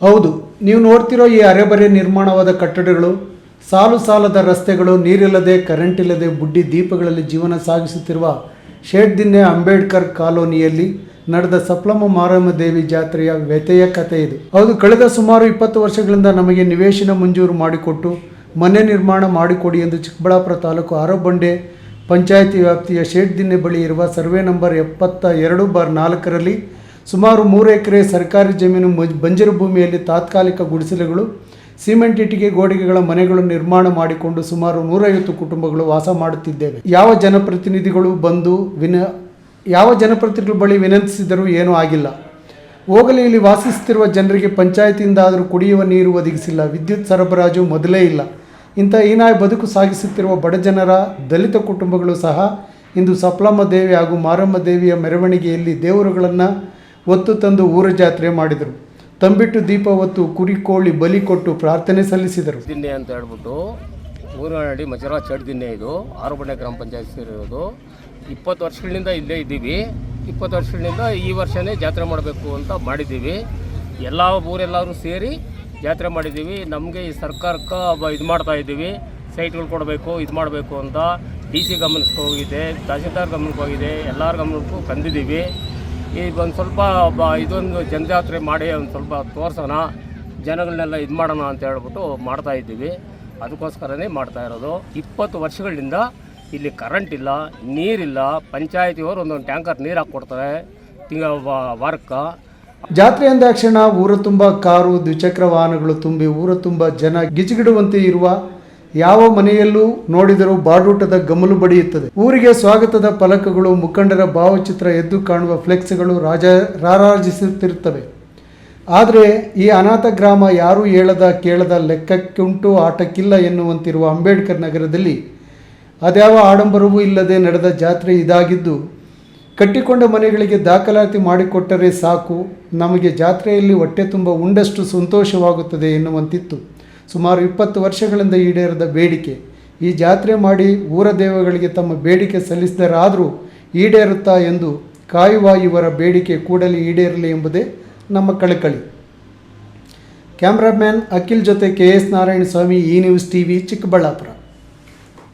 ಹೌದು, ನೀವು ನೋಡ್ತಿರೋ ಈ ಅರೆಬರೆ ನಿರ್ಮಾಣವಾದ ಕಟ್ಟಡಗಳು, ಸಾಲು ಸಾಲದ ರಸ್ತೆಗಳು, ನೀರಿಲ್ಲದೆ ಕರೆಂಟ್ ಇಲ್ಲದೆ ಬುಡ್ಡಿ ದೀಪಗಳಲ್ಲಿ ಜೀವನ ಸಾಗಿಸುತ್ತಿರುವ ಶೇಡ್ದಿನ್ನೆ ಅಂಬೇಡ್ಕರ್ ಕಾಲೋನಿಯಲ್ಲಿ ನಡೆದ ಸಪ್ಲಮ್ಮ ಮಾರಮ್ಮ ದೇವಿ ಜಾತ್ರೆಯ ವ್ಯತೆಯ ಕಥೆ ಇದು. ಹೌದು, ಕಳೆದ ಸುಮಾರು 20 ವರ್ಷಗಳಿಂದ ನಮಗೆ ನಿವೇಶನ ಮಂಜೂರು ಮಾಡಿಕೊಟ್ಟು ಮನೆ ನಿರ್ಮಾಣ ಮಾಡಿಕೊಡಿ ಎಂದು ಚಿಕ್ಕಬಳ್ಳಾಪುರ ತಾಲೂಕು ಆರೋಬಂಡೆ ಪಂಚಾಯಿತಿ ವ್ಯಾಪ್ತಿಯ ಶೇಡ್ದಿನ್ನೆ ಬಳಿ ಇರುವ ಸರ್ವೆ ನಂಬರ್ 72/4ರಲ್ಲಿ ಸುಮಾರು 3 ಎಕರೆ ಸರ್ಕಾರಿ ಜಮೀನು ಬಂಜರು ಭೂಮಿಯಲ್ಲಿ ತಾತ್ಕಾಲಿಕ ಗುಡಿಸಲುಗಳು, ಸಿಮೆಂಟ್ ಇಟ್ಟಿಗೆ ಗೋಡೆಗಳ ಮನೆಗಳು ನಿರ್ಮಾಣ ಮಾಡಿಕೊಂಡು ಸುಮಾರು 150 ಕುಟುಂಬಗಳು ವಾಸ ಮಾಡುತ್ತಿದ್ದೇವೆ. ಯಾವ ಜನಪ್ರತಿನಿಧಿಗಳು ಬಳಿ ವಿನಂತಿಸಿದರೂ ಏನೂ ಆಗಿಲ್ಲ. ಹೋಗಲಿ, ಇಲ್ಲಿ ವಾಸಿಸುತ್ತಿರುವ ಜನರಿಗೆ ಪಂಚಾಯಿತಿಯಿಂದ ಆದರೂ ಕುಡಿಯುವ ನೀರು ಒದಗಿಸಿಲ್ಲ, ವಿದ್ಯುತ್ ಸರಬರಾಜು ಮೊದಲೇ ಇಲ್ಲ. ಇಂಥ ಹೀನಾಯ ಬದುಕು ಸಾಗಿಸುತ್ತಿರುವ ಬಡಜನರ ದಲಿತ ಕುಟುಂಬಗಳು ಸಹ ಇಂದು ಸಪ್ಲಮ್ಮ ದೇವಿ ಹಾಗೂ ಮಾರಮ್ಮ ದೇವಿಯ ಮೆರವಣಿಗೆಯಲ್ಲಿ ದೇವರುಗಳನ್ನು ಒತ್ತು ತಂದು ಊರ ಜಾತ್ರೆ ಮಾಡಿದರು. ತಂಬಿಟ್ಟು ದೀಪ ಹೊತ್ತು ಕುರಿ ಕೋಳಿ ಬಲಿ ಕೊಟ್ಟು ಪ್ರಾರ್ಥನೆ ಸಲ್ಲಿಸಿದರು. ದಿನ್ನೆ ಅಂತ ಹೇಳ್ಬಿಟ್ಟು ಊರಿನಡಿ ಮಜರಾ ಚಡ್ದಿನ್ನೆ, ಇದು ಆರೋಬಂಡೆ ಗ್ರಾಮ ಪಂಚಾಯತ್ ಸೇರಿರೋದು. 20 ವರ್ಷಗಳಿಂದ ಇಲ್ಲೇ ಇದ್ದೀವಿ. 20 ವರ್ಷಗಳಿಂದ ಈ ವರ್ಷವೇ ಜಾತ್ರೆ ಮಾಡಬೇಕು ಅಂತ ಮಾಡಿದ್ದೀವಿ. ಊರೆಲ್ಲರೂ ಸೇರಿ ಜಾತ್ರೆ ಮಾಡಿದ್ದೀವಿ. ನಮಗೆ ಈ ಸರ್ಕಾರಕ್ಕೆ ಇದು ಮಾಡ್ತಾಯಿದ್ದೀವಿ, ಸೈಟ್ಗಳು ಕೊಡಬೇಕು, ಇದು ಮಾಡಬೇಕು ಅಂತ DC ಗಮನಕ್ಕೆ ಹೋಗಿದೆ, ತಹಸೀಲ್ದಾರ್ ಗಮನಕ್ಕೆ ಹೋಗಿದೆ, ಎಲ್ಲರ ಗಮನಕ್ಕೂ ತಂದಿದ್ದೀವಿ. ಈಗ ಒಂದು ಸ್ವಲ್ಪ ಇದೊಂದು ಜನಜಾತ್ರೆ ಮಾಡಿ ಒಂದು ಸ್ವಲ್ಪ ತೋರಿಸೋಣ, ಜನಗಳನ್ನೆಲ್ಲ ಇದು ಮಾಡೋಣ ಅಂತ ಹೇಳ್ಬಿಟ್ಟು ಮಾಡ್ತಾಯಿದ್ದೀವಿ. ಅದಕ್ಕೋಸ್ಕರನೇ ಮಾಡ್ತಾ ಇರೋದು. 20 ವರ್ಷಗಳಿಂದ ಇಲ್ಲಿ ಕರೆಂಟ್ ಇಲ್ಲ, ನೀರಿಲ್ಲ. ಪಂಚಾಯತಿಯವರು ಒಂದೊಂದು ಟ್ಯಾಂಕರ್ ನೀರು ಹಾಕ್ಕೊಡ್ತಾರೆ ವಾರಕ್ಕೆ. ಜಾತ್ರೆ ಅಂದಾಕ್ಷಣ ಊರ ತುಂಬ ಕಾರು, ದ್ವಿಚಕ್ರ ವಾಹನಗಳು ತುಂಬಿ ಊರ ತುಂಬ ಜನ ಗಿಜಿಗಿಡುವಂತೆ ಇರುವ ಯಾವ ಮನೆಯಲ್ಲೂ ನೋಡಿದರೂ ಬಾಡೂಟದ ಗಮಲು ಬಡಿಯುತ್ತದೆ. ಊರಿಗೆ ಸ್ವಾಗತದ ಫಲಕಗಳು, ಮುಖಂಡರ ಭಾವಚಿತ್ರ ಎದ್ದು ಕಾಣುವ ಫ್ಲೆಕ್ಸ್ಗಳು ರಾರಾಜಿಸುತ್ತಿರುತ್ತವೆ. ಆದರೆ ಈ ಅನಾಥ ಗ್ರಾಮ ಯಾರೂ ಹೇಳದ ಕೇಳದ, ಲೆಕ್ಕಕ್ಕುಂಟು ಆಟಕ್ಕಿಲ್ಲ ಎನ್ನುವಂತಿರುವ ಅಂಬೇಡ್ಕರ್ ನಗರದಲ್ಲಿ ಅದ್ಯಾವ ಆಡಂಬರವೂ ಇಲ್ಲದೆ ನಡೆದ ಜಾತ್ರೆ ಇದಾಗಿದ್ದು, ಕಟ್ಟಿಕೊಂಡ ಮನೆಗಳಿಗೆ ದಾಖಲಾತಿ ಮಾಡಿಕೊಟ್ಟರೆ ಸಾಕು, ನಮಗೆ ಜಾತ್ರೆಯಲ್ಲಿ ಹೊಟ್ಟೆ ತುಂಬ ಉಂಡಷ್ಟು ಸಂತೋಷವಾಗುತ್ತದೆ ಎನ್ನುವಂತಿತ್ತು. ಸುಮಾರು 20 ವರ್ಷಗಳಿಂದ ಈಡೇರದ ಬೇಡಿಕೆ. ಈ ಜಾತ್ರೆ ಮಾಡಿ ಊರ ದೇವಗಳಿಗೆ ತಮ್ಮ ಬೇಡಿಕೆ ಸಲ್ಲಿಸಿದರಾದರೂ ಈಡೇರುತ್ತಾ ಎಂದು ಕಾಯುವ ಇವರ ಬೇಡಿಕೆ ಕೂಡಲೇ ಈಡೇರಲಿ ಎಂಬುದೇ ನಮ್ಮ ಕಳಕಳಿ. ಕ್ಯಾಮ್ರಾಮ್ಯಾನ್ ಅಖಿಲ್ ಜೊತೆ KS ನಾರಾಯಣ ಸ್ವಾಮಿ, E News TV, ಚಿಕ್ಕಬಳ್ಳಾಪುರ.